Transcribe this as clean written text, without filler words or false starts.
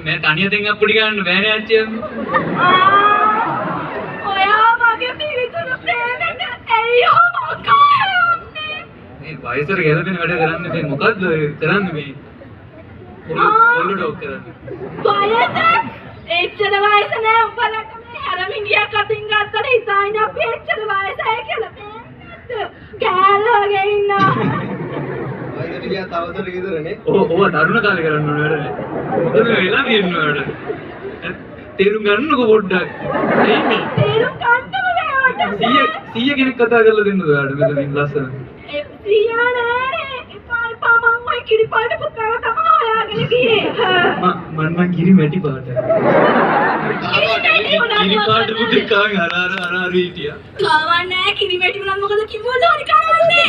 मैं तानिया देंगे पुड़ी का बहने अच्छे ඔයා මගේ පිළිතුරු ප්‍රේමයට ඇයියෝ මොකක්ද? වයසට ගැලපෙන වැඩ කරන්න මේ මොකද්ද කරන්නේ මේ පොල්ල ඩොක් කරන්නේ වයස? එච්චර වයස නෑ උඹලට මේ හැරමිටියක් අතින් ගත්තට හිතාගෙන අපි එච්චර වයසයි කියලා පේන්නේ. කෑල්ලගේ ඉන්නවා. වයසට ගියා තවසට ගෙදරනේ. ඕව තරුණ කාලේ කරන්න ඕන වැඩනේ. මොකද මේ වෙලා තියෙන්නේ වැඩ. තේරුම් ගන්නකො පොඩ්ඩක්. එයි මේ. තේරුම් ගන්නම නෑ. 100 කෙනෙක් කතා කරලා දෙන්නද ඔයාලට මෙතනින් ලස්සන. ඒ සියා නෑනේ. එපා මං ඔය කිරිපාට පුතාව තමයි හොයාගෙන ගියේ. මම කිරි මැටි පාට. කිරි පාට පුතේ කාන් අර හිටියා. කවන්නේ කිරි මැටි උනත් මොකද කිව්වද ඕනි කවන්නේ.